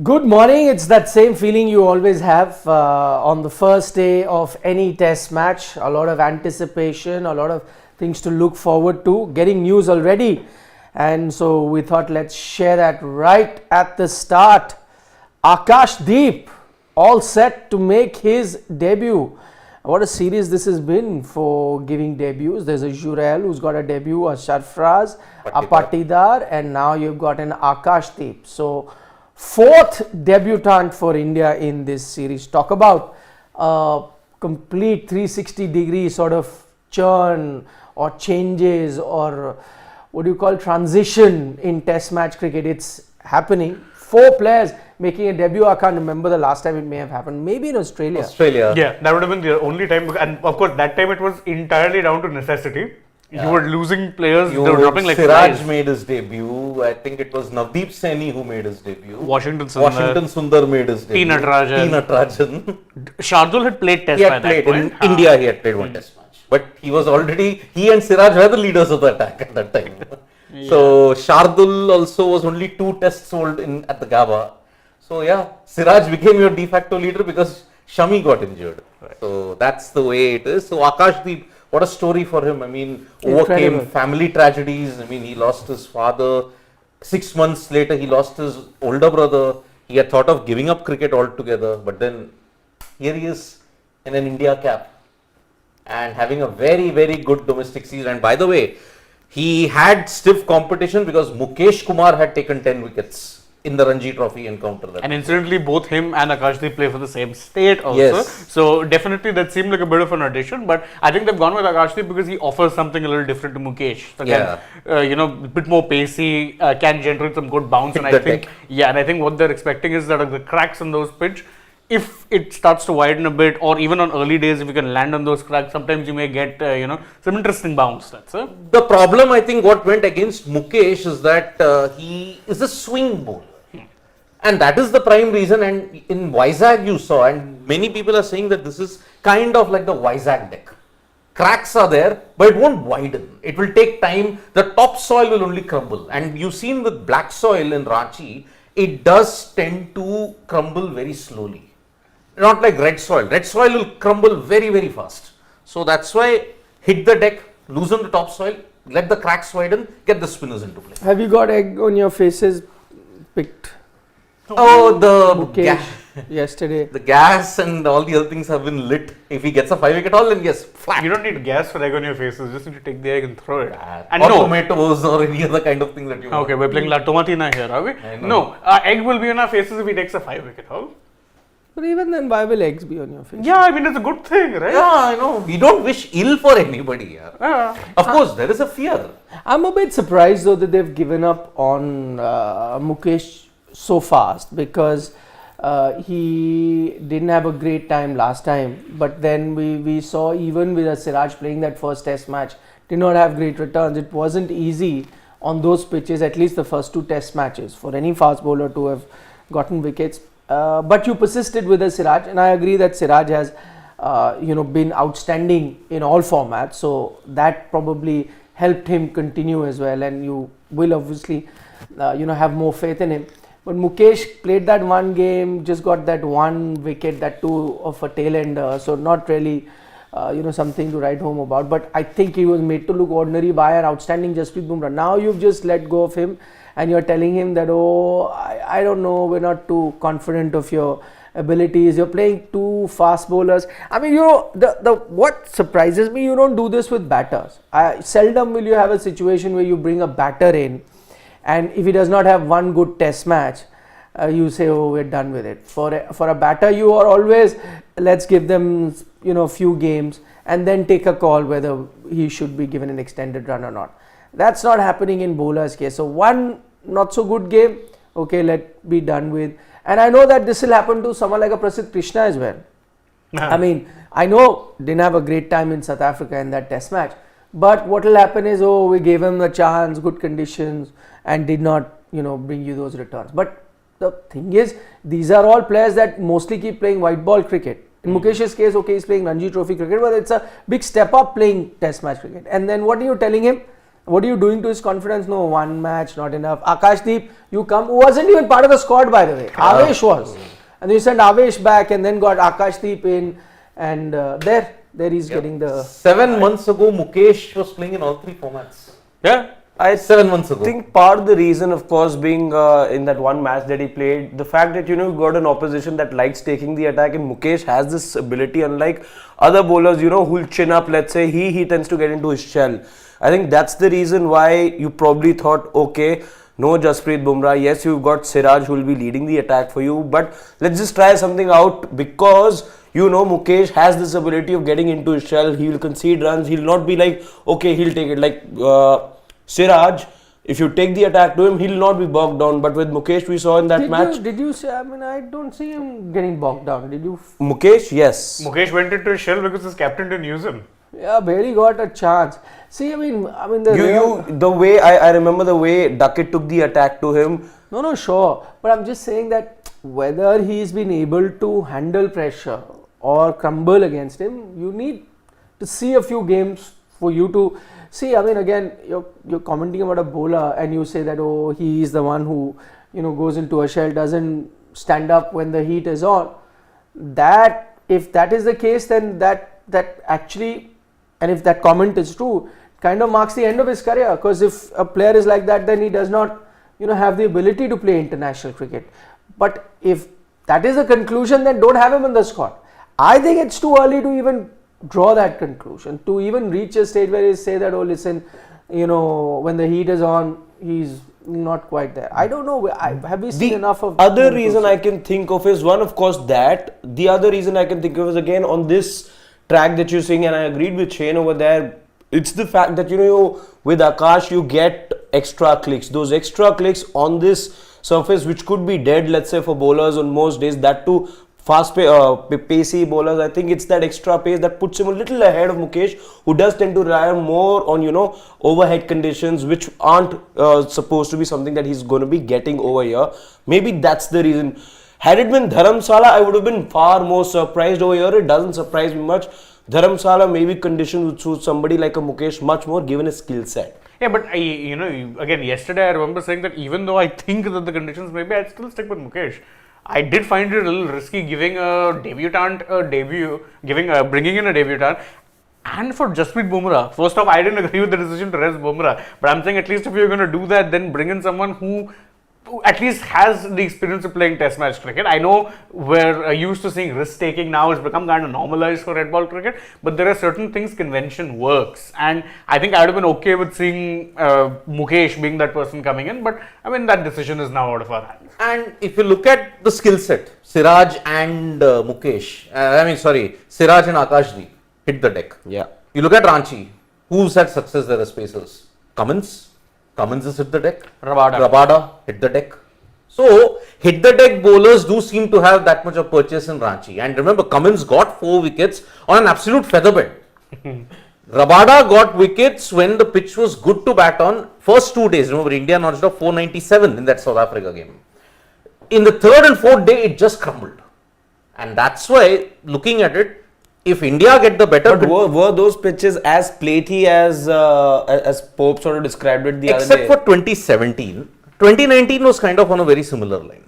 Good morning. It's that same feeling you always have on the first day of any test match. A lot of anticipation, a lot of things to look forward to, getting news already. And so we thought let's share that right at the start. Akash Deep all set to make his debut. What a series this has been for giving debuts. There's a Jurel who's got a debut, a Sarfraz, a Patidar, and now you've got an Akash Deep. So fourth debutant for India in this series. Talk about complete 360 degree sort of churn or changes or what do you call transition in test match cricket. It's happening. Four players making a debut. I can't remember the last time it may have happened. Maybe in Australia. Yeah, that would have been the only time. And of course, that time it was entirely down to necessity. Yeah. You were losing players, they were dropping like Siraj flies. made his debut. I think it was Navdeep Saini who made his debut. Washington Sundar made his debut. T. Natarajan. Shardul had played test by that point. In India, he had played one test match. But he and Siraj were the leaders of the attack at that time. Yeah. So Shardul also was only 2 tests old at the Gaba. So yeah, Siraj became your de facto leader because Shami got injured. Right. So that's the way it is. So Akash Deep, what a story for him. I mean, overcame family tragedies. I mean, he lost his father. 6 months later, he lost his older brother. He had thought of giving up cricket altogether. But then, here he is in an India cap and having a very, very good domestic season. And by the way, he had stiff competition because Mukesh Kumar had taken 10 wickets in the Ranchi Trophy encounter. And incidentally, both him and Akash Deep play for the same state also. Yes. So definitely that seemed like a bit of an addition. But I think they've gone with Akash Deep because he offers something a little different to Mukesh. So can, a bit more pacey, can generate some good bounce. And I think what they're expecting is that the cracks on those pitch, if it starts to widen a bit, or even on early days, if you can land on those cracks, sometimes you may get, some interesting bounce. That's it. The problem, I think, what went against Mukesh is that he is a swing bowler. And that is the prime reason. And in Vizag you saw, and many people are saying that this is kind of like the Vizag deck. Cracks are there, but it won't widen. It will take time. The top soil will only crumble. And you've seen with black soil in Ranchi, it does tend to crumble very slowly. Not like red soil. Red soil will crumble very, very fast. So that's why hit the deck, loosen the top soil, let the cracks widen, get the spinners into play. Have you got egg on your faces picked? Oh, the yesterday. The gas and all the other things have been lit. If he gets a 5-wicket haul, then yes, flat. You don't need gas for egg on your faces. You just need to take the egg and throw it. And or tomatoes or any other kind of thing that you want. Okay, we're playing La Tomatina here, are we? No, egg will be on our faces if he takes a 5-wicket haul. But even then, why will eggs be on your face? Yeah, I mean, it's a good thing, right? Yeah, I know. We don't wish ill for anybody. Of course, there is a fear. I'm a bit surprised though that they've given up on Mukesh so fast because he didn't have a great time last time. But then we saw even with a Siraj playing that first test match, did not have great returns. It wasn't easy on those pitches, at least the first 2 test matches, for any fast bowler to have gotten wickets. But you persisted with the Siraj, and I agree that Siraj has been outstanding in all formats, so that probably helped him continue as well, and you will obviously have more faith in him. But Mukesh played that one game, just got that 1 wicket, that 2 of a tail ender, so not really something to write home about. But I think he was made to look ordinary by an outstanding Jasprit Bumrah. Now you've just let go of him and you're telling him that, I don't know, we're not too confident of your abilities. You're playing 2 fast bowlers. I mean, what surprises me, you don't do this with batters. Seldom will you have a situation where you bring a batter in, and if he does not have 1 good test match, you say, we're done with it. For a batter, you are always, let's give them, few games and then take a call whether he should be given an extended run or not. That's not happening in bowler's case. So 1 not so good game, okay, let be done with. And I know that this will happen to someone like a Prasidh Krishna as well. I mean, I know didn't have a great time in South Africa in that test match, but what will happen is, we gave him a chance, good conditions, and did not, bring you those returns. But the thing is, these are all players that mostly keep playing white ball cricket. In Mukesh's case, he's playing Ranchi Trophy cricket, but it's a big step up playing test match cricket. And then what are you telling him? What are you doing to his confidence? No, one match, not enough. Akash Deep, you come, who wasn't even part of the squad, by the way. Avesh was. And you sent Avesh back and then got Akash Deep in, and there he's getting the... 7 months ago, Mukesh was playing in all 3 formats. Yeah. 7 months ago. I think part of the reason, of course, being in that one match that he played, the fact that, you got an opposition that likes taking the attack, and Mukesh has this ability, unlike other bowlers, who'll chin up, let's say, he tends to get into his shell. I think that's the reason why you probably thought, okay, no Jasprit Bumrah, yes, you've got Siraj who will be leading the attack for you, but let's just try something out, because Mukesh has this ability of getting into his shell. He will concede runs. He'll not be like, okay, he'll take it. Like Siraj, if you take the attack to him, he'll not be bogged down. But with Mukesh, we saw in that match. Did you say, I don't see him getting bogged down. Did you? Mukesh, yes. Mukesh went into his shell because his captain didn't use him. Yeah, barely got a chance. See, the way I remember the way Duckett took the attack to him. No, sure. But I'm just saying that whether he's been able to handle pressure or crumble against him, you need to see a few games for you to see. Again, you're commenting about a bowler and you say that, oh, he is the one who, goes into a shell, doesn't stand up when the heat is on. That, if that is the case, then that actually, and if that comment is true, kind of marks the end of his career, because if a player is like that, then he does not, have the ability to play international cricket. But if that is the conclusion, then don't have him in the squad. I think it's too early to even draw that conclusion, to even reach a stage where you say that, oh, listen, when the heat is on, he's not quite there. I don't know. Have we seen enough of... The other reason I can think of is, one, of course, that. The other reason I can think of is, again, on this track that you're saying, and I agreed with Shane over there, it's the fact that, with Akash, you get extra clicks. Those extra clicks on this surface, which could be dead, let's say, for bowlers on most days, that too, pacey bowlers, I think it's that extra pace that puts him a little ahead of Mukesh, who does tend to rely more on, overhead conditions, which aren't supposed to be something that he's going to be getting over here. Maybe that's the reason. Had it been Dharamsala, I would have been far more surprised over here. It doesn't surprise me much. Dharamsala, maybe conditions would suit somebody like a Mukesh much more, given his skill set. Yeah, but again, yesterday I remember saying that even though I think that the conditions, maybe I'd still stick with Mukesh. I did find it a little risky giving a debutant a debut, bringing in a debutant. And for Jasprit Bumrah, first off, I didn't agree with the decision to rest Bumrah. But I'm saying, at least if you're going to do that, then bring in someone who at least has the experience of playing test match cricket. I know we're used to seeing risk taking now, it's become kind of normalized for red ball cricket, but there are certain things convention works, and I think I would have been okay with seeing Mukesh being that person coming in, but that decision is now out of our hands. And if you look at the skill set, Siraj and Siraj and Akash Deep hit the deck. Yeah. You look at Ranchi, who's had success there as pacers? Cummins has hit the deck. Rabada hit the deck. So, hit the deck bowlers do seem to have that much of purchase in Ranchi. And remember, Cummins got 4 wickets on an absolute featherbed. Rabada got wickets when the pitch was good to bat on. First 2 days, remember, India notched off 497 in that South Africa game. In the 3rd and 4th day, it just crumbled. And that's why, looking at it, if India get the better... But were those pitches as platey as Pope sort of described it the other day? Except for 2017. 2019 was kind of on a very similar line.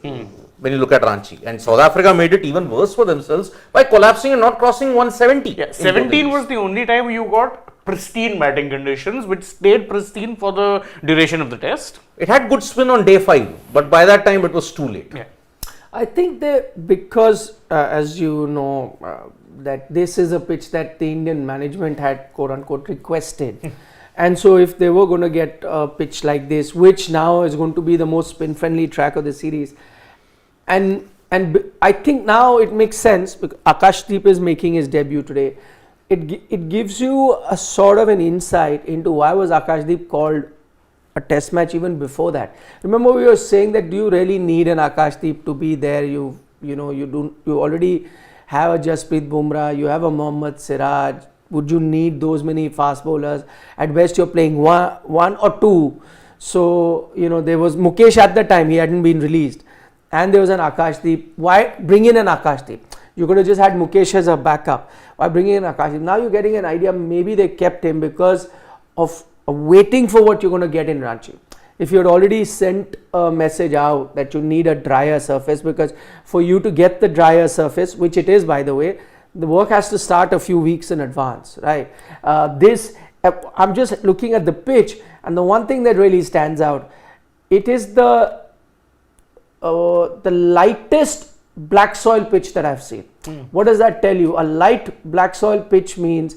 When you look at Ranchi. And South Africa made it even worse for themselves by collapsing and not crossing 170. Yeah, 17 was the only time you got pristine batting conditions, which stayed pristine for the duration of the test. It had good spin on day 5, but by that time it was too late. Yeah. I think because as you know, that this is a pitch that the Indian management had quote unquote requested. And so if they were going to get a pitch like this, which now is going to be the most spin friendly track of the series, and I think now it makes sense because Akash Deep is making his debut today. It gives you a sort of an insight into why was Akash Deep called a test match even before that. Remember we were saying that do you really need an Akash Deep to be there? You already have a Jasprit Bumrah, you have a Mohammad Siraj. Would you need those many fast bowlers? At best you're playing one or two. So there was Mukesh at the time, he hadn't been released, and there was an Akash Deep. Why bring in an Akash Deep? You could have just had Mukesh as a backup. Why bring in Akash Deep? Now you're getting an idea, maybe they kept him because of waiting for what you're going to get in Ranchi. If you had already sent a message out that you need a drier surface, because for you to get the drier surface, which it is by the way, the work has to start a few weeks in advance, right? I'm just looking at the pitch, and the one thing that really stands out, it is the lightest black soil pitch that I've seen. What does that tell you? A light black soil pitch means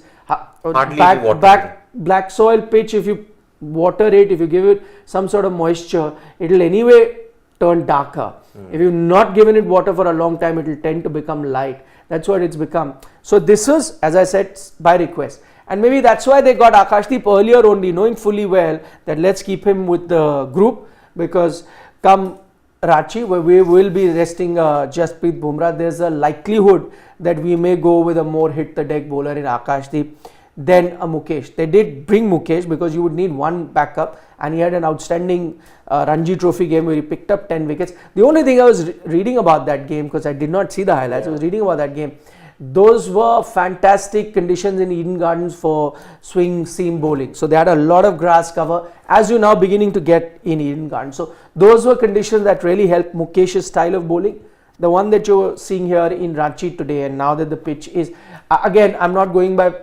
black soil pitch, if you water it, if you give it some sort of moisture, it will anyway turn darker. If you've not given it water for a long time, it will tend to become light. That's what it's become. So this was, as I said, by request. And maybe that's why they got Akash Deep earlier only, knowing fully well that let's keep him with the group, because come Ranchi, where we will be resting Jasprit Bumrah, there's a likelihood that we may go with a more hit the deck bowler in Akash Deep than a Mukesh. They did bring Mukesh because you would need one backup, and he had an outstanding Ranji Trophy game where he picked up 10 wickets. The only thing I was reading about that game, because I did not see the highlights, I was reading about that game. Those were fantastic conditions in Eden Gardens for swing seam bowling. So they had a lot of grass cover, as you're now beginning to get in Eden Gardens. So those were conditions that really helped Mukesh's style of bowling. The one that you're seeing here in Ranchi today, and now that the pitch is, again, I'm not going by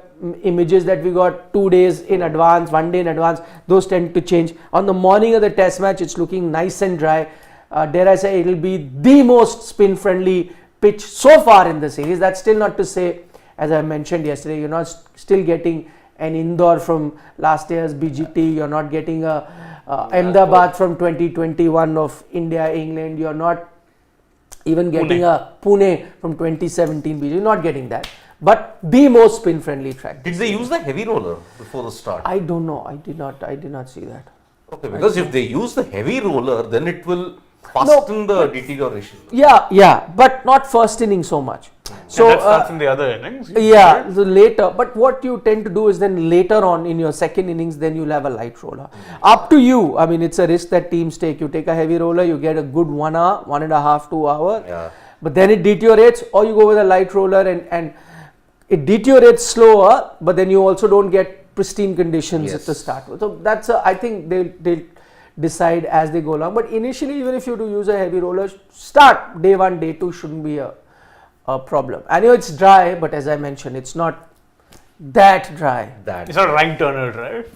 images that we got 2 days in advance, 1 day in advance. Those tend to change. On the morning of the test match, it's looking nice and dry. Dare I say, it'll be the most spin friendly pitch so far in the series. That's still not to say, as I mentioned yesterday, you're not still getting an Indore from last year's BGT, you're not getting a Ahmedabad from 2021 of India, England, you're not even getting a Pune from 2017 BGT, you're not getting that. But the most spin friendly track. Did they use the heavy roller before the start? I don't know, I did not see that. Okay, because if they use the heavy roller, then it will fasten the deterioration. Yeah, but not first inning so much. So that starts in the other innings. Yeah, so later. But what you tend to do is then later on in your second innings, then you'll have a light roller. Up to you. I mean, it's a risk that teams take. You take a heavy roller, you get a good 1 hour, 1.5, 2 hours. Yeah. But then it deteriorates, or you go with a light roller and it deteriorates slower, but then you also don't get pristine conditions at the start. So that's I think they'll decide as they go along. But initially, even if you do use a heavy roller, start day 1, day 2 shouldn't be a problem. I know it's dry, but as I mentioned, it's not that dry. It's not rank turner, right?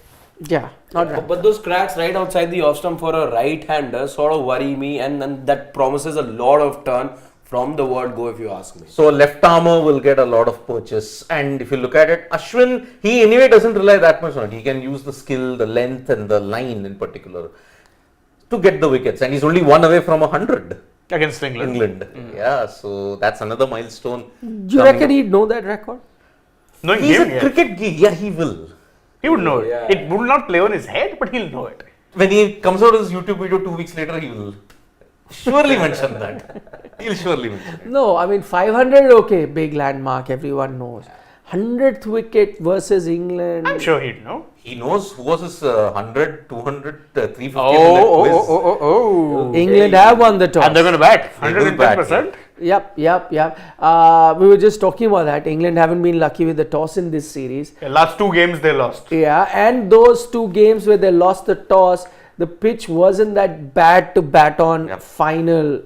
Yeah, not dry. But those cracks right outside the off stump for a right-hander sort of worry me, and then that promises a lot of turn from the word go, if you ask me. So a left armer will get a lot of purchase, and if you look at it, Ashwin, he anyway doesn't rely that much on it. He can use the skill, the length and the line in particular to get the wickets, and he's only 1 away from 100 against England. Yeah, so that's another milestone. Do you reckon he'd know that record? No, He's a cricket geek. Yeah, he will. He would know it. Yeah. It would not play on his head, but he'll know it. When he comes out with his YouTube video 2 weeks later, he will surely mention that. He'll surely mention it. No, I mean 500, okay, big landmark, everyone knows. 100th wicket versus England. I'm sure he'd know. He knows who was his 100, 200, 350 in that quiz. Oh. England have won the toss. And they're going to bat. They will bat, 110%. Yep. We were just talking about that. England haven't been lucky with the toss in this series. Yeah, last 2 games they lost. Yeah, and those 2 games where they lost the toss, the pitch wasn't that bad to bat on final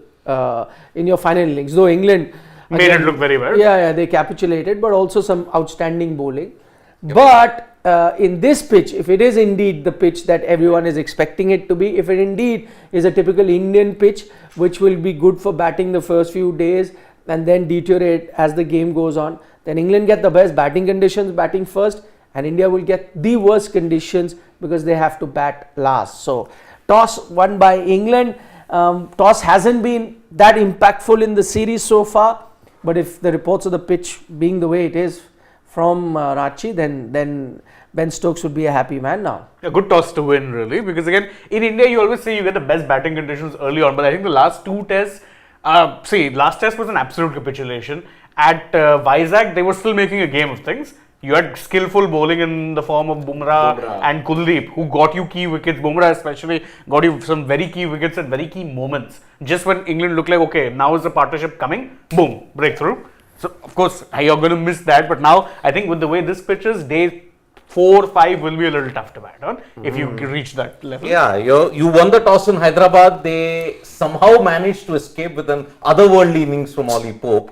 in your final innings. Though England Made it look very well. Yeah, they capitulated, but also some outstanding bowling. But in this pitch, if it is indeed the pitch that everyone is expecting it to be, if it indeed is a typical Indian pitch, which will be good for batting the first few days and then deteriorate as the game goes on, then England get the best batting conditions, batting first, and India will get the worst conditions because they have to bat last. So toss won by England. Toss hasn't been that impactful in the series so far, but if the reports of the pitch being the way it is from Ranchi, then Ben Stokes would be a happy man now. A good toss to win, really, because again, in India, you always say you get the best batting conditions early on, but I think the last 2 tests, last test was an absolute capitulation. At Vizag, they were still making a game of things. You had skillful bowling in the form of Bumrah and Kuldeep, who got you key wickets. Bumrah especially got you some very key wickets at very key moments. Just when England looked like, okay, now is the partnership coming, boom, breakthrough. So, of course, you're going to miss that. But now, I think with the way this pitch is, day 4-5 will be a little tough to bat on if you reach that level. Yeah, you won the toss in Hyderabad. They somehow managed to escape with an otherworldly innings from Ollie Pope.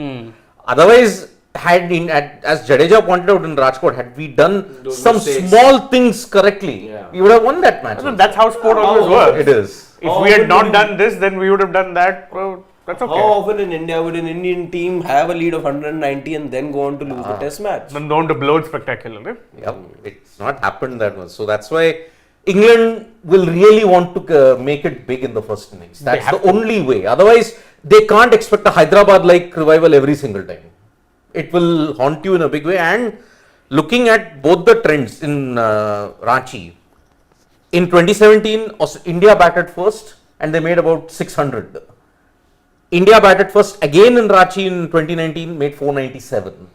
Otherwise, as Jadeja pointed out in Rajkot, had we done Those some mistakes. small things correctly, we would have won that match. So that's how sport always works. It is. If we had not done this, then we would have done that. Well, that's okay. How often in India would an Indian team have a lead of 190 and then go on to lose the test match? Then don't blow it spectacularly. Yep, it's not happened that much. So that's why England will really want to make it big in the first innings. That's the only way. Otherwise, they can't expect a Hyderabad-like revival every single time. It will haunt you in a big way. And looking at both the trends in Ranchi, in 2017, India batted first and they made about 600. India batted first again in Ranchi in 2019, made 497.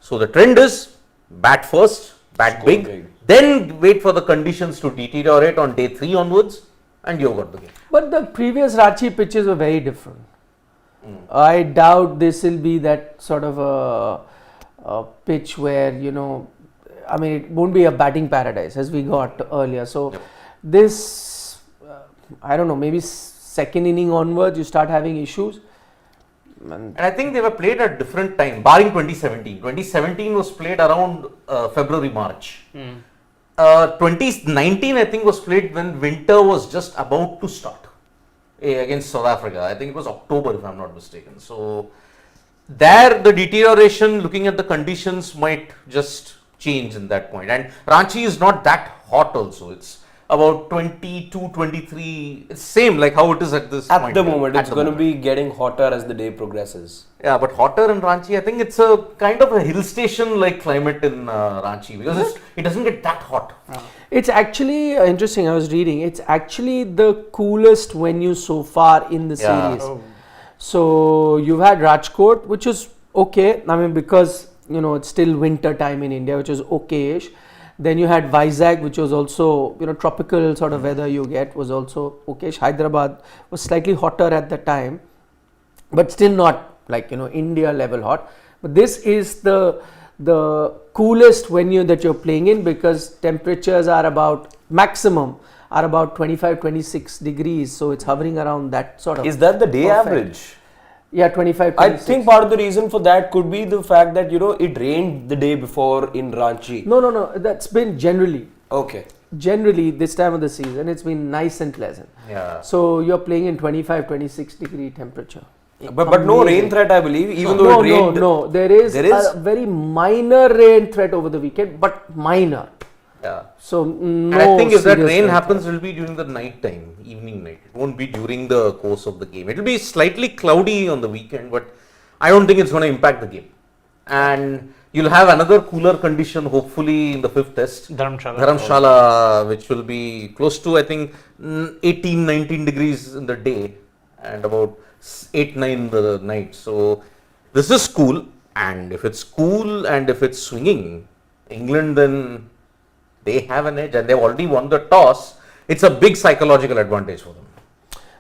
So the trend is bat first, bat big, then wait for the conditions to deteriorate on day 3 onwards, and you've got the game. But the previous Ranchi pitches were very different. I doubt this will be that sort of a pitch where, I mean, it won't be a batting paradise as we got earlier. So this, I don't know, maybe second inning onwards you start having issues. And I think they were played at different time, barring 2017. 2017 was played around February, March. 2019 I think was played when winter was just about to start against South Africa. I think it was October if I'm not mistaken. So there the deterioration, looking at the conditions, might just change in that point. And Ranchi is not that hot also. It's about 22, 23. It's same like how it is at this point. At the moment, it's going to be getting hotter as the day progresses. Yeah, but hotter in Ranchi, I think it's a kind of a hill station like climate in Ranchi because it doesn't get that hot. It's actually interesting. I was reading. It's actually the coolest venue so far in the series. So you've had Rajkot, which is okay. I mean, because it's still winter time in India, which is okay-ish. Then you had Vizag, which was also tropical sort of weather you get, was also okay-ish. Hyderabad was slightly hotter at the time, but still not like India level hot. But this is the coolest venue that you're playing in because temperatures are about maximum are about 25-26 degrees, so it's hovering around that sort of. Is that the day average? Yeah, 25. I think part of the reason for that could be the fact that it rained the day before in Ranchi. No. That's been generally. Okay. Generally, this time of the season, it's been nice and pleasant. Yeah. So you're playing in 25-26 degree temperature. But no rain threat, I believe, even though it rained. No. There is a very minor rain threat over the weekend, but minor. Yeah. So no. And I think if that serious rain threat. happens, it will be during the night time, evening night. It won't be during the course of the game. It will be slightly cloudy on the weekend, but I don't think it's going to impact the game. And you'll have another cooler condition, hopefully, in the 5th test. Dharamshala, which will be close to, I think, 18-19 degrees in the day and about 8-9 in the night. So this is cool. And if it's cool and if it's swinging, England then they have an edge and they've already won the toss. It's a big psychological advantage for them.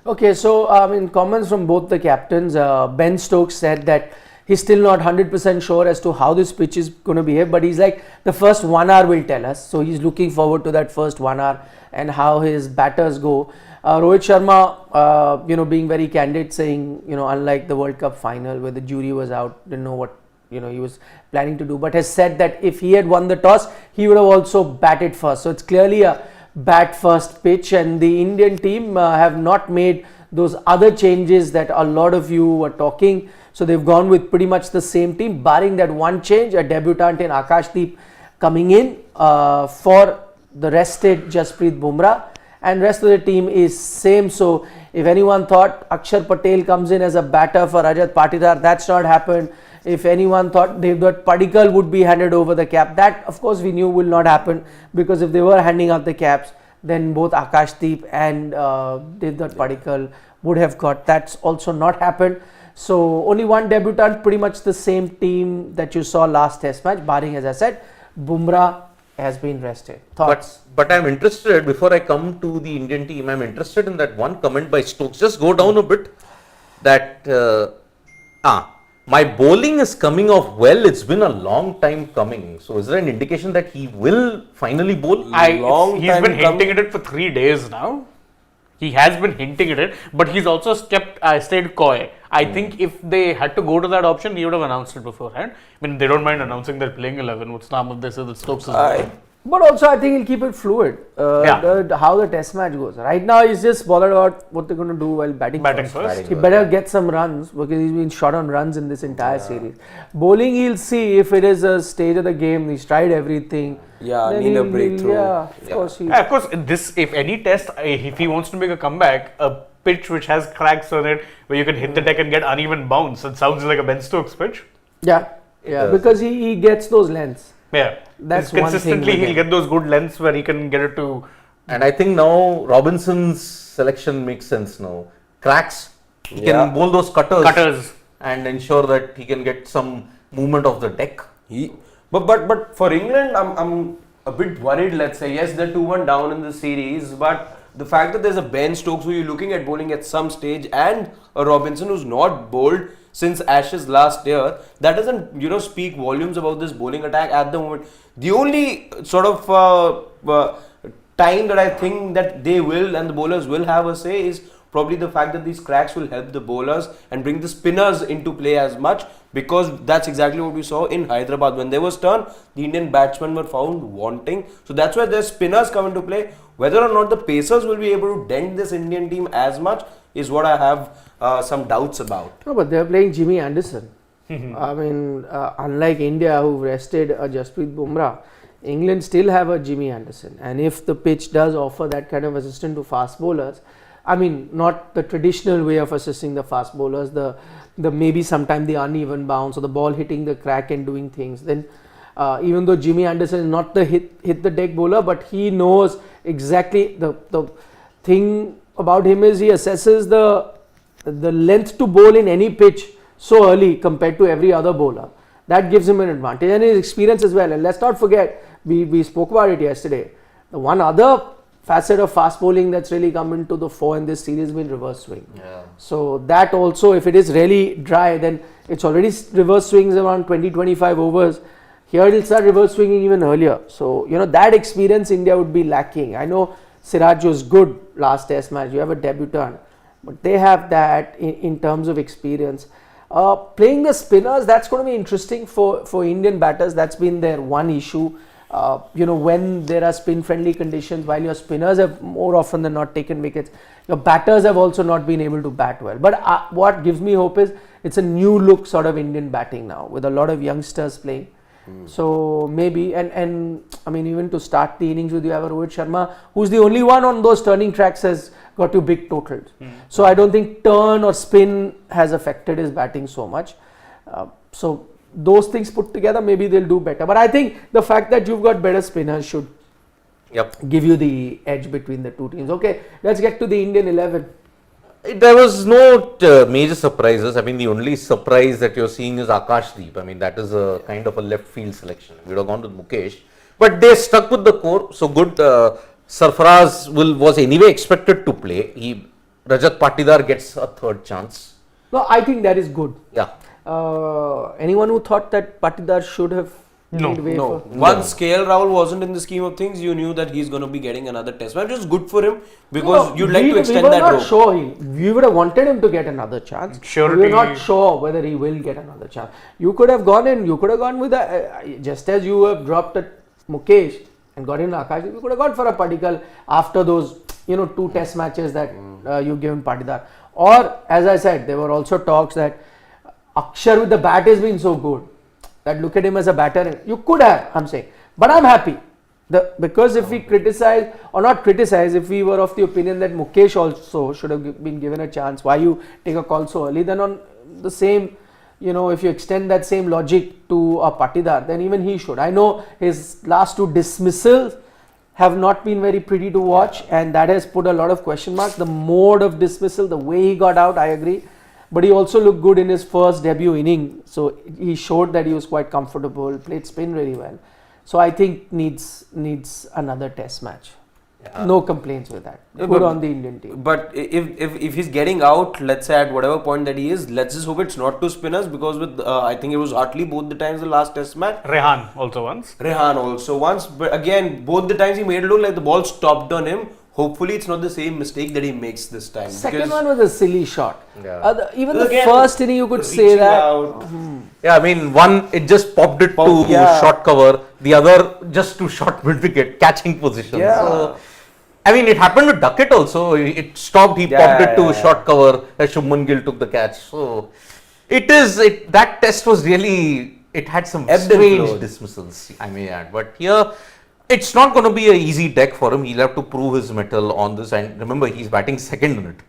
Okay, so in comments from both the captains, Ben Stokes said that he's still not 100% sure as to how this pitch is going to behave, but he's like, the first 1 hour will tell us. So he's looking forward to that first 1 hour and how his batters go. Rohit Sharma, being very candid, saying, unlike the World Cup final where the jury was out, didn't know what he was planning to do, but has said that if he had won the toss, he would have also batted first. So it's clearly a bat first pitch, and the Indian team have not made those other changes that a lot of you were talking. So they've gone with pretty much the same team, barring that one change, a debutant in Akash Deep coming in for the rested Jasprit Bumrah, and rest of the team is same. So if anyone thought Akshar Patel comes in as a batter for Rajat Patidar, that's not happened. If anyone thought Devdutt Padikkal would be handed over the cap, that of course we knew will not happen, because if they were handing out the caps, then both Akash Deep and Devdutt Padikkal would have got. That's also not happened. So only one debutant, pretty much the same team that you saw last test match, barring, as I said, Bumrah has been rested. Thoughts? But I'm interested, before I come to the Indian team, I'm interested in that one comment by Stokes. Just go down a bit. That my bowling is coming off well. It's been a long time coming. So is there an indication that he will finally bowl? He's been hinting at it for 3 days now. He has been hinting at it, but he's also stayed coy. I think if they had to go to that option, he would have announced it beforehand. I mean, they don't mind announcing they're playing 11. What's the name of this? Stokes is bowling. But also, I think he'll keep it fluid. How the test match goes. Right now, he's just bothered about what they're going to do while batting first. He better get some runs because he's been short on runs in this entire series. Bowling, he'll see if it is a stage of the game. He's tried everything. Yeah, need a breakthrough. Of course. Of course, if any test, if he wants to make a comeback, a pitch which has cracks on it, where you can hit the deck and get uneven bounce, it sounds like a Ben Stokes pitch. Yeah, because he gets those lengths. Yeah, that's consistently he'll get those good lengths where he can get it to. And I think now Robinson's selection makes sense now. Cracks, he can bowl those cutters and ensure that he can get some movement of the deck. But for England, I'm a bit worried. Let's say yes, they're 2-1 down in the series, but the fact that there's a Ben Stokes who you're looking at bowling at some stage and a Robinson who's not bowled since Ashes last year, that doesn't speak volumes about this bowling attack at the moment. The only sort of time that I think that they will and the bowlers will have a say is probably the fact that these cracks will help the bowlers and bring the spinners into play as much, because that's exactly what we saw in Hyderabad. When there was turn, the Indian batsmen were found wanting. So that's where their spinners come into play. Whether or not the pacers will be able to dent this Indian team as much is what I have some doubts about. No, but they're playing Jimmy Anderson. I mean, unlike India, who rested Jasprit Bumrah, England still have a Jimmy Anderson. And if the pitch does offer that kind of assistance to fast bowlers, I mean, not the traditional way of assisting the fast bowlers, the maybe sometimes the uneven bounce or the ball hitting the crack and doing things, then even though Jimmy Anderson is not the hit the deck bowler, but he knows exactly the thing about him is he assesses the length to bowl in any pitch so early compared to every other bowler. That gives him an advantage, and his experience as well. And let's not forget, we spoke about it yesterday, the one other facet of fast bowling that's really come into the fore in this series has been reverse swing. So that also, if it is really dry, then it's already reverse swings around 20-25 overs. Here it'll start reverse swinging even earlier. So, that experience India would be lacking. I know Siraj was good last test match. You have a debutant, but they have that in terms of experience. Playing the spinners, that's going to be interesting for Indian batters. That's been their one issue. When there are spin-friendly conditions, while your spinners have more often than not taken wickets, your batters have also not been able to bat well. But what gives me hope is it's a new look sort of Indian batting now, with a lot of youngsters playing. So maybe, and I mean, even to start the innings with, you have a Rohit Sharma, who's the only one on those turning tracks has got to big totals. So I don't think turn or spin has affected his batting so much. So those things put together, maybe they'll do better. But I think the fact that you've got better spinners should give you the edge between the two teams. Okay, let's get to the Indian 11. There was no major surprises. I mean, the only surprise that you're seeing is Akash Deep. I mean, that is a kind of a left field selection. We would have gone with Mukesh, but they stuck with the core. So good. Sarfaraz was anyway expected to play. Rajat Patidar gets a third chance. No, I think that is good. Yeah. Anyone who thought that Patidar should have No. Once KL Rahul wasn't in the scheme of things, you knew that he's going to be getting another test match. Which is good for him, because you'd like to extend that rope. We were not sure. We would have wanted him to get another chance. We were not sure whether he will get another chance. You could have gone in. You could have gone with just as you have dropped at Mukesh and got in Akash. You could have gone for a Padikkal after those 2 test matches that you given Patidar. Or as I said, there were also talks that Akshar with the bat has been so good that look at him as a batter. You could have, I'm saying, but I'm happy because if we criticize or not criticize, if we were of the opinion that Mukesh also should have been given a chance, why you take a call so early, then on the same, if you extend that same logic to a Patidar, then even he should. I know his last 2 dismissals have not been very pretty to watch, and that has put a lot of question marks. The mode of dismissal, the way he got out, I agree. But he also looked good in his first debut inning. So he showed that he was quite comfortable, played spin really well. So I think needs another test match. No complaints with that. Good on the Indian team. But if he's getting out, let's say at whatever point that he is, let's just hope it's not to spinners, because with I think it was Utley both the times the last test match. Rehan also once. Rehan also once, but again both the times he made it look like the ball stopped on him. Hopefully it's not the same mistake that he makes this time. Second one was a silly shot. Yeah. Even the Again, first inning you could say that. out. Yeah, I mean, one, it just popped it to yeah. short cover. The other, just to short mid wicket, catching position. Yeah. So, I mean, it happened with Duckett also. It stopped, he popped it to short cover. Shubman Gill took the catch. So, that test was really, it had some strange dismissals, I may add. But here, it's not going to be an easy deck for him. He'll have to prove his mettle on this. And remember, he's batting second in it.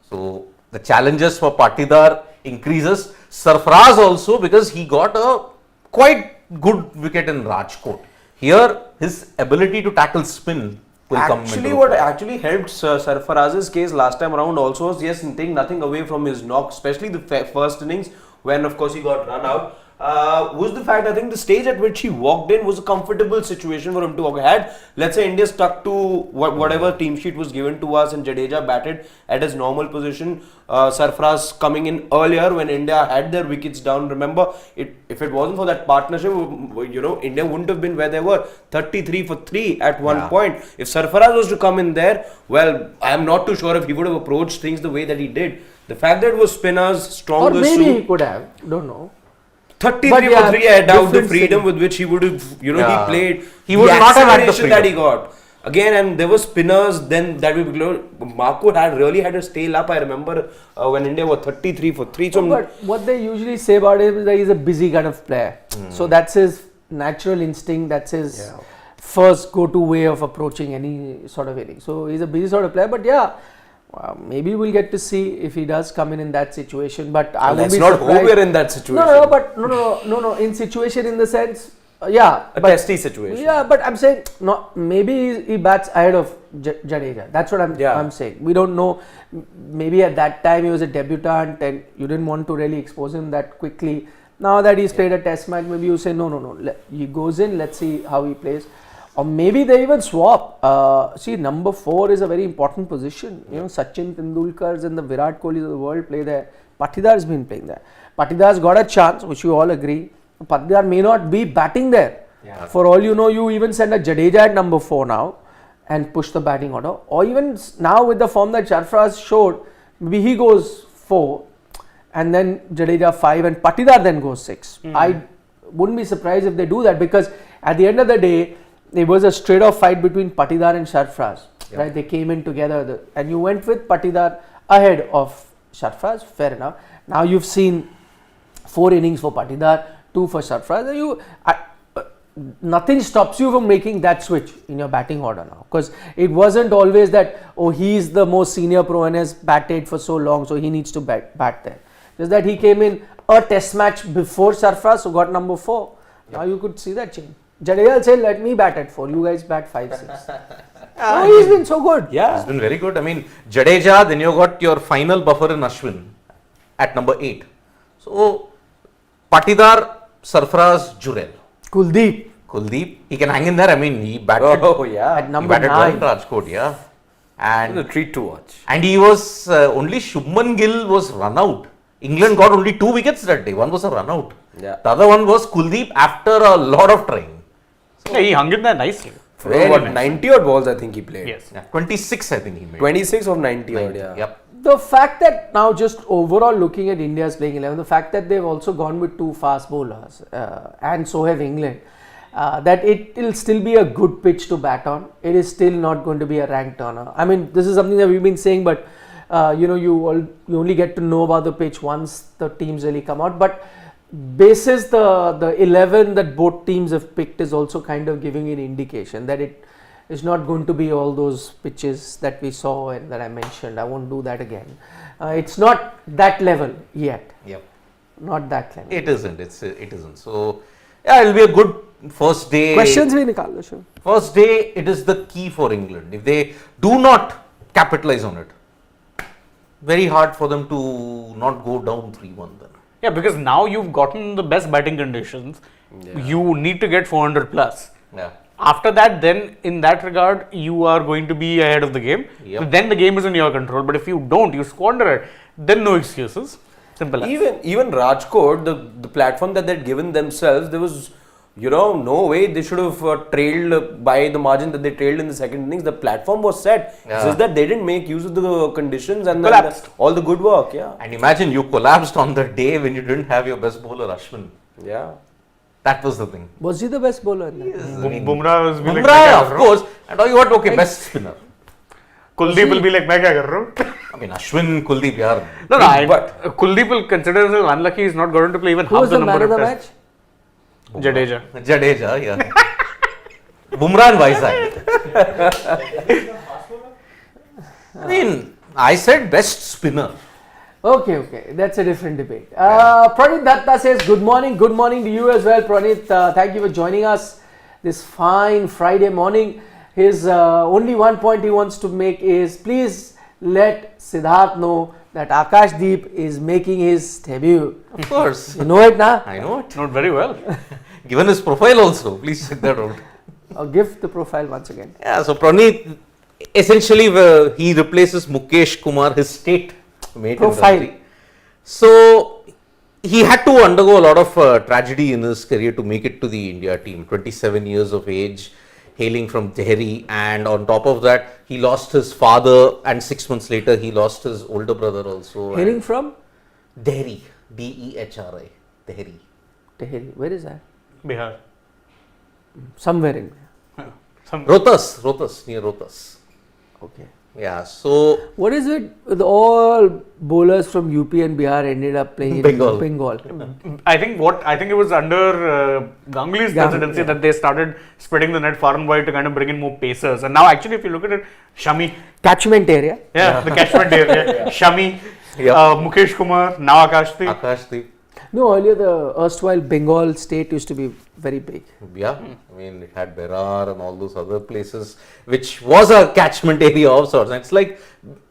So, the challenges for Patidar increases. Sarfaraz also, because he got a quite good wicket in Rajkot. Here, his ability to tackle spin will come into Actually, what actually helped Sarfaraz's case last time around also was, yes, taking nothing away from his knock, especially the first innings when, of course, he got run out. Was the fact, I think the stage at which he walked in was a comfortable situation for him to walk. Had, let's say, India stuck to whatever team sheet was given to us and Jadeja batted at his normal position, Sarfaraz coming in earlier when India had their wickets down. Remember, if it wasn't for that partnership, India wouldn't have been where they were. 33 for 3 at one point. If Sarfaraz was to come in there, well, I am not too sure if he would have approached things the way that he did. The fact that it was spinners, stronger Or maybe suit, he could have. Don't know. 33 But for 3, I doubt the different freedom thing. with which he would have, he played. He would not have had the acceleration that he got. Again, and there were spinners then that we Marco really had a tail up. I remember when India were 33 for 3. So But what they usually say about him is that he's a busy kind of player. So that's his natural instinct. That's his first go-to way of approaching any sort of inning. So he's a busy sort of player. But yeah, maybe we'll get to see if he does come in that situation. But I won't be surprised. Let's not hope we're in that situation. No. In situation in the sense, a testy situation. Yeah, but I'm saying maybe he bats ahead of Jadeja. That's what I'm saying. We don't know. Maybe at that time he was a debutant and you didn't want to really expose him that quickly. Now that he's played a test match, maybe you say no. He goes in. Let's see how he plays. Or maybe they even swap. See, number 4 is a very important position. Sachin Tendulkar's and the Virat Kohli's of the world play there. Patidar has been playing there. Patidar's got a chance, which you all agree. Patidar may not be batting there. For all you know, you even send a Jadeja at number 4 now and push the batting order. Or even now with the form that Sarfaraz showed, maybe he goes 4 and then Jadeja 5 and Patidar then goes 6. I wouldn't be surprised if they do that, because at the end of the day, it was a straight off fight between Patidar and Sarfaraz. Right? They came in together and you went with Patidar ahead of Sarfaraz. Fair enough. Now you've seen 4 innings for Patidar, 2 for Sarfaraz. Nothing stops you from making that switch in your batting order now, because it wasn't always that he's the most senior pro and has batted for so long, so he needs to bat there. Just that he came in a test match before Sarfaraz, so got number 4. Now you could see that change. Jadeja will say, let me bat at 4, you guys bat 5, 6. He's been so good. Yeah, he's been very good. I mean, Jadeja, then you got your final buffer in Ashwin at number 8. So, Patidar, Sarfaraz, Jurel. Kuldeep, he can hang in there. I mean, he batted. At number 9. Well in Rajkot, and a treat to watch. And he was only Shubman Gill was run out. England got only 2 wickets that day. One was a run out. The other one was Kuldeep after a lot of trying. So he hung in there nicely. 90 odd balls I think he played. Yes. 26 I think he made. 26 of 90 odd, Yep. The fact that now, just overall looking at India's playing 11, the fact that they've also gone with 2 fast bowlers and so have England, that it will still be a good pitch to bat on. It is still not going to be a rank turner. I mean, this is something that we've been saying, but you only get to know about the pitch once the teams really come out. But basis the 11 that both teams have picked is also kind of giving an indication that it is not going to be all those pitches that we saw and that I mentioned. I won't do that again. It's not that level yet. Yep. Not that level. It isn't. It isn't. So, it'll be a good first day. Questions we nikal do show. First day, it is the key for England. If they do not capitalize on it, very hard for them to not go down 3-1 then. Yeah, because now you've gotten the best batting conditions. You need to get 400 plus. Yeah. After that, then in that regard, you are going to be ahead of the game. Yep. So then the game is in your control. But if you don't, you squander it, then no excuses. Simple as. Even Rajkot, the platform that they'd given themselves, there was, no way they should have trailed by the margin that they trailed in the second innings. The platform was set. Yeah. It's just that they didn't make use of the conditions and Collapsed. all the good work. Yeah. And imagine you collapsed on the day when you didn't have your best bowler, Ashwin. Yeah. That was the thing. Was he the best bowler in that? Bumrah was be like, Bumrah, of course. And all you got, okay, best spinner. Kuldeep will be like, मैं क्या कर रहा हूँ? I mean, Ashwin, Kuldeep, yaar. No, but Kuldeep will consider himself unlucky. He's not going to play even Who half was the the number man of of the tests. match? Jadeja, yeah. Bumrah and Vizag. I mean, I said best spinner. Okay, that's a different debate. Pranit Datta says, good morning to you as well, Pranit. Thank you for joining us this fine Friday morning. His only one point he wants to make is, please let Siddharth know that Akash Deep is making his debut. Of course. You know it, na? I know it. Not very well. Given his profile also, please check that out. Give the profile once again. Yeah, so Pranit, essentially he replaces Mukesh Kumar, his state mate. Profile. In Ranchi. So he had to undergo a lot of tragedy in his career to make it to the India team. 27 years of age, hailing from Delhi, and on top of that, he lost his father, and 6 months later, he lost his older brother also. Hailing from? Dehri, Dehri, Dehri. Tehri. Where is that? Bihar. Somewhere in. Rohtas, near Rohtas. Okay. Yeah, so What is it with all bowlers from UP and Bihar ended up playing Bengal. in Bengal? I think it was under Ganguly's presidency yeah. that they started spreading the net far and wide to kind of bring in more pacers. And now actually if you look at it, Shami, Catchment area. the catchment area, Shami, Yep. Mukesh Kumar, now Akash Deep. Akash Deep. No, earlier the erstwhile Bengal state used to be very big. Yeah, I mean, it had Berar and all those other places, which was a catchment area of sorts. And it's like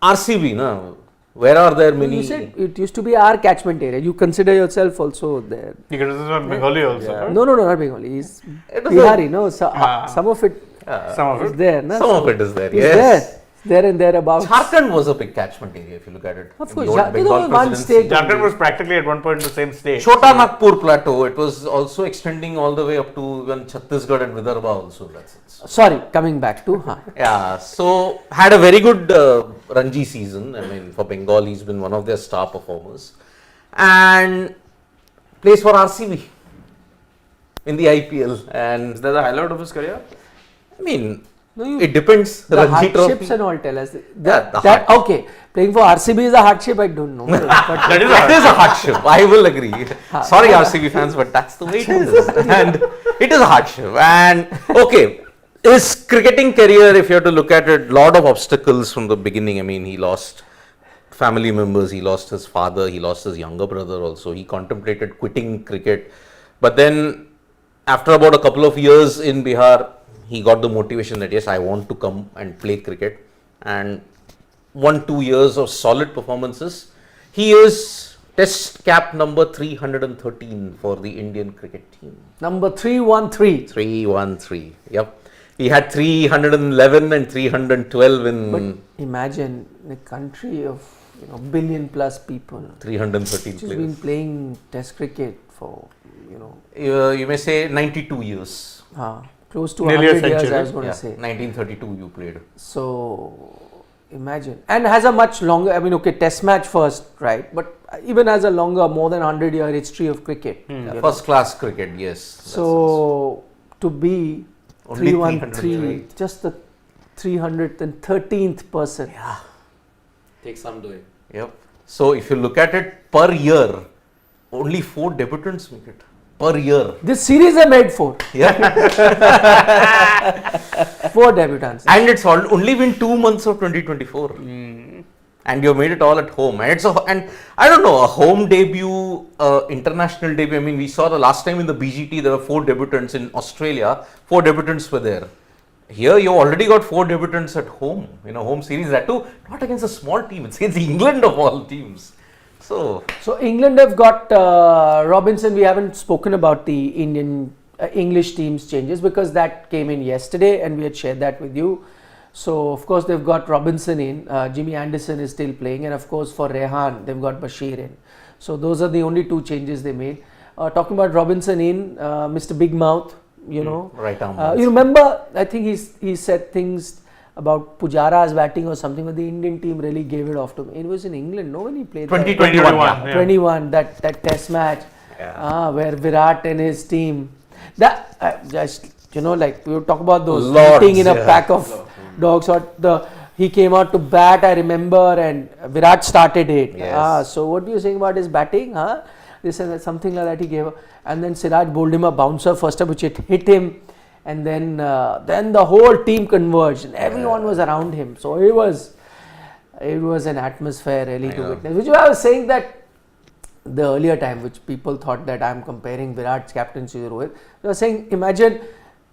RCB, no? Where are there many? You said it used to be our catchment area. You consider yourself also there. Because this is one Bengali also. Yeah. right? No, not Bengali. He's It was Bihari. No, so, Ah. some of it Some of is it. there. No? Some of it is there, It's yes. there and thereabouts. Jharkhand was a big catchment area if you look at it. Of In course, the old Jharkhand Bengal was one presidency. state. Jharkhand was practically at one point in the same state. Chota Nagpur plateau, it was also extending all the way up to even Chhattisgarh and Vidarbha also in that sense. Sorry, coming back to. Yeah, so had a very good Ranchi season. I mean, for Bengal, he's been one of their star performers. And plays for RCB in the IPL. And Is that the highlight of his career? I mean, No, you- it depends. The Ranji hardships Trophy. and all tell us. the That okay. Playing for RCB is a hardship. I don't know. But That is a hardship. I will agree. Sorry, RCB fans, but that's the way it is. And it is a hardship. And okay, his cricketing career, if you have to look at it, lot of obstacles from the beginning. I mean, he lost family members, he lost his father, he lost his younger brother also. He contemplated quitting cricket. But then, after about a couple of years in Bihar, he got the motivation that yes, I want to come and play cricket. And 1-2 years of solid performances. He is test cap number 313 for the Indian cricket team. number 313. 313. Yep. He had 311 and 312 in But imagine in a country of billion plus people 313 who's been players. playing Test cricket for You may say 92 years. close to Nearly a 100 years. century. I was going Yeah, to say. 1932 you played. So imagine, and has a much longer. I mean, okay, Test match first, right? But even has a longer, more than 100-year history of cricket. you know. First class cricket, yes. So to be Only 313, 303. just the 313th person. Take some doing. Yep. So if you look at it per year, only 4 debutants make it per year. This series I made 4. Yeah. 4 debutants. And it's only been 2 months of 2024. And you made it all at home. And I don't know, a home debut, international debut. I mean, we saw the last time in the BGT there were 4 debutants in Australia. 4 debutants were there. Here you already got 4 debutants at home in a home series. That too, not against a small team. It's against England of all teams. So England have got Robinson. We haven't spoken about the Indian English team's changes, because that came in yesterday and we had shared that with you. So of course they've got Robinson in, Jimmy Anderson is still playing, and of course for Rehan they've got Bashir in. So those are the only two changes they made. Talking about Robinson in, Mr. Big Mouth, you know, right arm. you remember, I think he said things about Pujara's batting or something, but the Indian team really gave it off to him. It was in England, no, when he played 2021, yeah. 21, that test match, where Virat and his team, that just, you know, like we would talk about those eating in a pack of dogs, or he came out to bat, I remember, and Virat started it. Yes. So what were you saying about his batting? This and something like that he gave, and then Siraj bowled him a bouncer first up, which hit him, and then the whole team converged and everyone was around him. So it was an atmosphere really to witness. Which I was saying that the earlier time, which people thought that I'm comparing Virat's captaincy to Rohit. I was saying, imagine,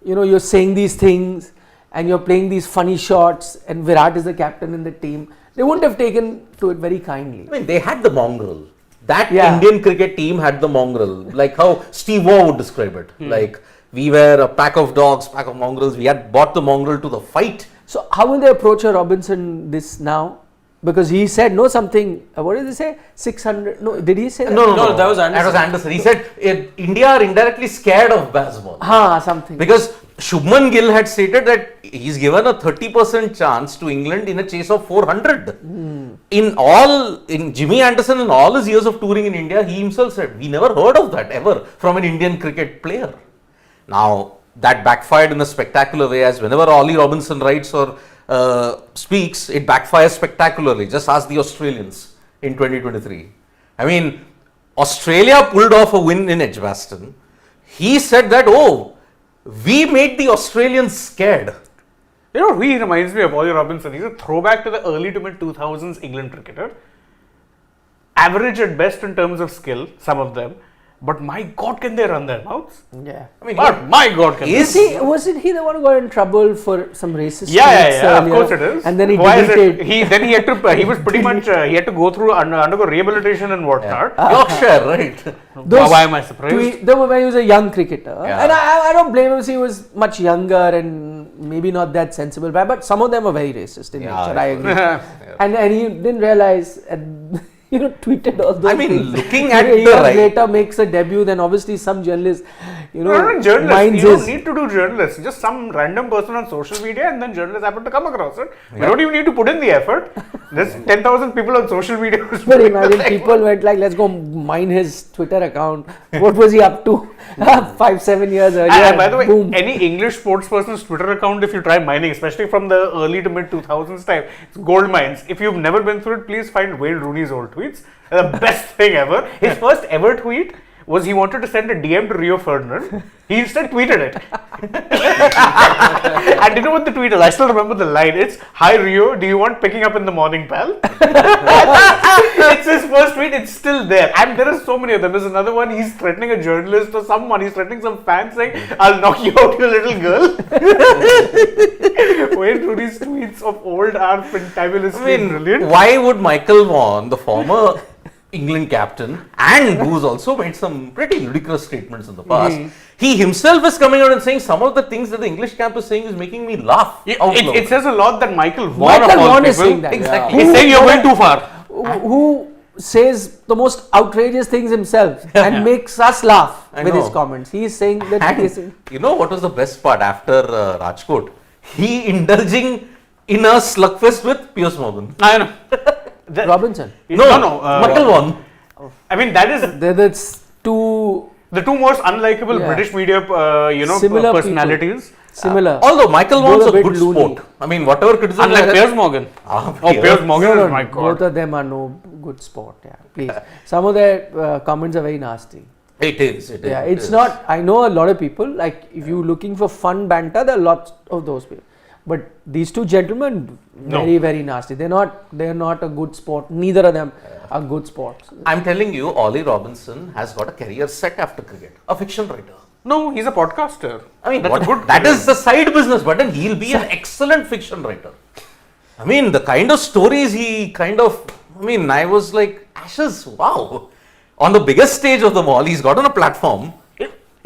you know, you're saying these things and you're playing these funny shots, and Virat is the captain in the team. They wouldn't have taken to it very kindly. I mean, they had the mongrel. That Indian cricket team had the mongrel, like how Steve Waugh would describe it. Like, we were a pack of dogs, pack of mongrels. We had brought the mongrel to the fight. So how will they approach a Robinson this now? Because he said something. What did he say? 600. No, did he say that? No, that was Anderson. That was Anderson. He said India are indirectly scared of Bazball. Something. Because Shubman Gill had stated that he's given a 30% chance to England in a chase of 400. In Jimmy Anderson, in all his years of touring in India, he himself said, we never heard of that ever from an Indian cricket player. Now, that backfired in a spectacular way, as whenever Ollie Robinson writes or speaks, it backfires spectacularly. Just ask the Australians in 2023. I mean, Australia pulled off a win in Edgbaston. He said that, we made the Australians scared. You know, he reminds me of Ollie Robinson. He's a throwback to the early to mid 2000s England cricketer. Average at best in terms of skill, some of them. But my God, can they run their mouths? Yeah. I mean, my God, can they? Wasn't he the one who got in trouble for some racist tweets Yeah, of earlier? course it is. And then he Why deleted. he had to, he was pretty much, he had to go through, undergo rehabilitation and whatnot. Yorkshire, right? Why am I surprised? When he was a young cricketer. Yeah. And I don't blame him, he was much younger and maybe not that sensible, but some of them are very racist in nature, I agree. And he didn't realize, tweeted all those I mean, things. looking at years the later makes a debut, then obviously some journalist, No, journalists. minds You his. don't need to do journalists. Just some random person on social media, and then journalists happen to come across it. You don't even need to put in the effort. There's 10,000 people on social media. But imagine people went like, let's go mine his Twitter account. What was he up to 5-7 years earlier? And by the way, boom. any English sports person's Twitter account, if you try mining, especially from the early to mid 2000s time, it's gold mines. If you've never been through it, please find Wayne Rooney's old tweets. The best thing ever. His first ever tweet was he wanted to send a DM to Rio Ferdinand. He instead tweeted it. And you know what the tweet is? I still remember the line. It's, "Hi Rio, do you want picking up in the morning, pal?" It's his first tweet. It's still there. And there are so many of them. There's another one. He's threatening a journalist or someone. He's threatening some fan saying, "I'll knock you out, you little girl." Wayne Rooney's tweets of old are fantabulously brilliant. Why would Michael Vaughan, the former England captain, and who's also made some pretty ludicrous statements in the past, he himself is coming out and saying some of the things that the English camp is saying is making me laugh. It says a lot that Michael Vaughan of all Vaughan is people, saying that. Exactly. he's saying you're going too far. Who says the most outrageous things himself and makes us laugh with his comments. He is saying that And you know what was the best part after Rajkot? He indulging in a slugfest with Piers Morgan. I know. Robinson. No. Michael Vaughan. I mean, that is That's two the two most unlikable British media, Similar personalities. similar. Although Michael Vaughan's a Both a bit good loony. sport. I mean, whatever criticism. Unlike Piers Morgan. Piers Morgan is my God. Both of them are no good sport. Yeah, please. Some of their comments are very nasty. It is. Yeah, it's not. I know a lot of people. Like, if you're looking for fun banter, there are lots of those people. But these two gentlemen, very nasty. They're not a good sport. Neither of them are good sports. I'm telling you, Ollie Robinson has got a career set after cricket. A fiction writer. No, he's a podcaster. I mean, that's good. That is the side business, but then he'll be an excellent fiction writer. I mean, the kind of stories I was like, Ashes, wow. On the biggest stage of them all, he's got on a platform.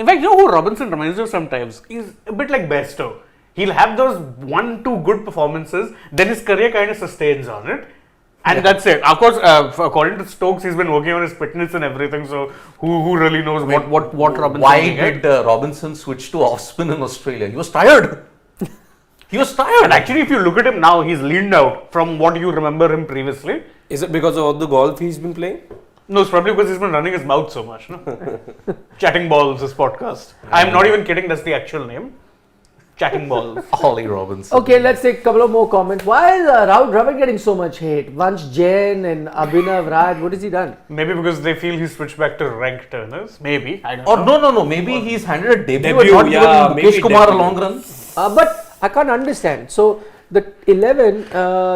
In fact, you know who Robinson reminds me of sometimes? He's a bit like Bairstow. He'll have those 1-2 good performances, then his career kind of sustains on it. And that's it. Of course, according to Stokes, he's been working on his fitness and everything. So who really knows what Robinson? Why did Robinson switch to off spin in Australia? He was tired. He was tired. And actually, if you look at him now, he's leaned out from what you remember him previously. Is it because of all the golf he's been playing? No, it's probably because he's been running his mouth so much. No? Chatting Balls, his podcast. I'm not even kidding. That's the actual name. Chatting Balls. Ollie Robinson. Okay, let's take a couple of more comments. Why is Rahul Dravid getting so much hate? Vansh Jain and Abhinav Raj, what has he done? Maybe because they feel he switched back to ranked turners. Maybe. I don't know. No. Maybe he's handed a debut Debut, and not yeah, given maybe Mukesh Kumar a debut. long run. But I can't understand. So the 11,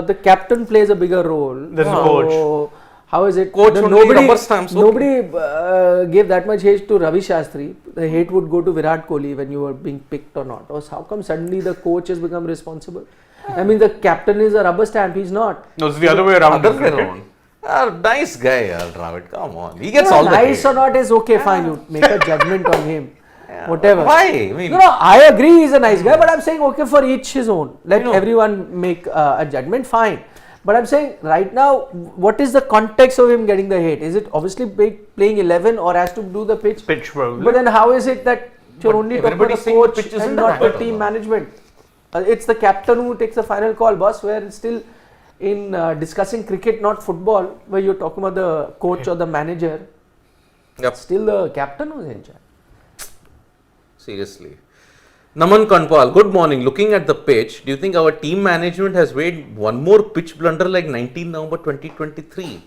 the captain plays a bigger role. There's no coach. How is it? Coach only rubber stamps, okay. Nobody gave that much hate to Ravi Shastri. The hate would go to Virat Kohli when you were being picked or not. Or how come suddenly the coach has become responsible? I mean, the captain is a rubber stamp. He's not. No, it's the other way around. Other way around. Nice guy, Dravid. Come on. He gets all the nice hate. or not is okay. Fine, you make a judgment on him. Whatever. Why? I mean, No, I agree he's a nice guy, but I'm saying okay for each his own. Let everyone make a judgment. Fine. But I'm saying right now, what is the context of him getting the hate? Is it obviously playing 11 or has to do the pitch? Pitch probably. But then how is it that you're only talking about the everybody's saying coach pitch isn't and not the matter. team management? It's the captain who takes the final call, boss. We're still in discussing cricket, not football, where you're talking about the coach or the manager. Yep. Still the captain who's in charge. Seriously. Naman Kanpal, good morning. Looking at the pitch, do you think our team management has made one more pitch blunder like 19 November 2023?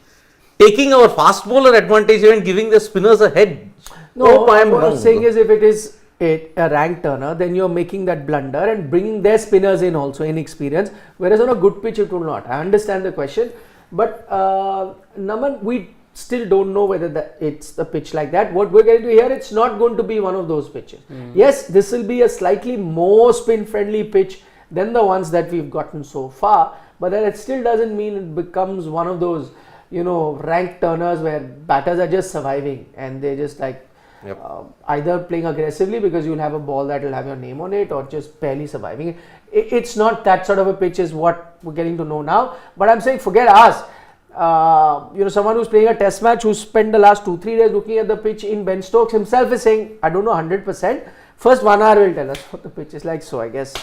Taking our fast bowler advantage and giving the spinners a head. No, I am what wrong. I'm saying is if it is a rank turner, then you're making that blunder and bringing their spinners in also in experience. Whereas on a good pitch, it will not. I understand the question. But Naman, we still don't know whether it's the pitch like that. What we're getting to hear, it's not going to be one of those pitches. Yes, this will be a slightly more spin friendly pitch than the ones that we've gotten so far, but then it still doesn't mean it becomes one of those, rank turners where batters are just surviving and they just like either playing aggressively because you'll have a ball that will have your name on it or just barely surviving. It's not that sort of a pitch is what we're getting to know now, but I'm saying forget us. Someone who's playing a test match who spent the last 2-3 days looking at the pitch in Ben Stokes himself is saying, I don't know 100%. First 1 hour will tell us what the pitch is like. So I guess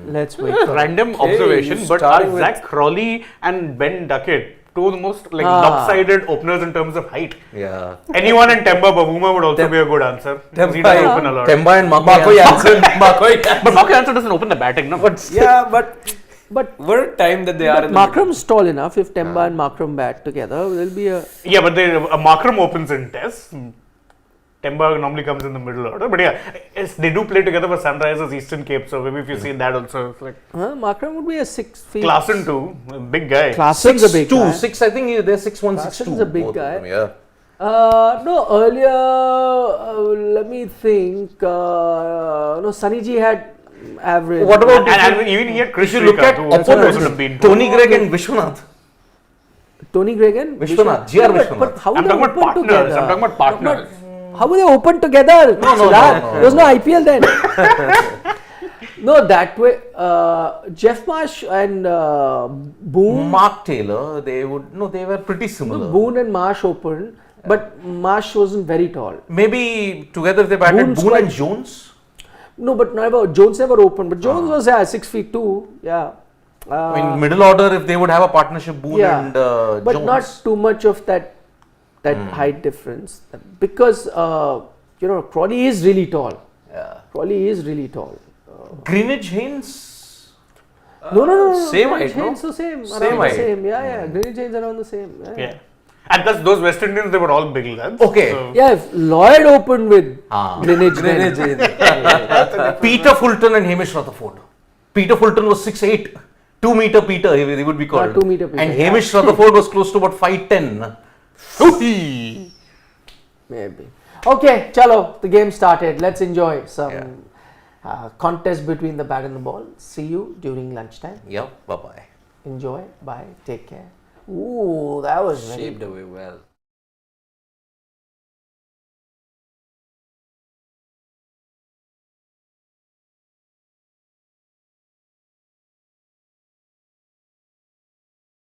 let's wait. Random Okay, observation, you but starting are with- Zach Crawley and Ben Duckett two of the most lopsided openers in terms of height? Yeah. Anyone in Temba Bavuma would also be a good answer. He doesn't open a lot. Temba and Marco Jansen. Jansen. But Marco Jansen doesn't open the batting, no? Yeah, but But what a time that they are in the middle. Markram's tall enough. If Temba and Markram bat together, there'll be a. Yeah, but Markram opens in tests. Temba normally comes in the middle order. But yeah, they do play together for Sunrisers Eastern Cape. So maybe if you see that also, it's like Markram would be a 6 feet. Klaasen too, a big guy. Klaasen's a big guy. 6, I think they're 6'1", 6'2". Klaasen's a big both of guy. them, yeah. No, earlier, let me think. Sunny G had average. What about And even he had Chris if you look at Shrikant, who also opponents, would have been Tony Gregg and Vishwanath. Tony Gregg and Vishwanath, GR Vishwanath. But how I'm they talking about open partners. together? I'm talking about partners. How were they open together? No, There was no IPL then. No, that way. Jeff Marsh and Boone. Mark Taylor, they were pretty similar. Boone and Marsh opened, but Marsh wasn't very tall. Maybe together they batted Boone's Boone quite- and Jones. No, but never. Jones never opened. But Jones was 6 feet 2. Yeah. I mean, middle order, if they would have a partnership, Boone and but Jones. not too much of that height difference because Crawley is really tall. Yeah. Crawley is really tall. Greenwich Haynes. No. Same Greenwich height, no? Haynes, so same. Same Around height. the same. Yeah. Greenwich Haynes around the same. Yeah. And plus, those West Indians, they were all big lads. Okay. So Yeah, if Lloyd opened with Greenwich, Greenwich then- Peter Fulton and Hamish Rutherford. Peter Fulton was 6'8". 2 meter Peter, he would be called. 2 meter Peter, And yeah. Hamish Rutherford was close to about 5'10". maybe. Okay, chalo, the game started. Let's enjoy some contest between the bat and the ball. See you during lunchtime. Yeah, bye-bye. Enjoy. Bye. Take care. Ooh, that was very Shaped away well.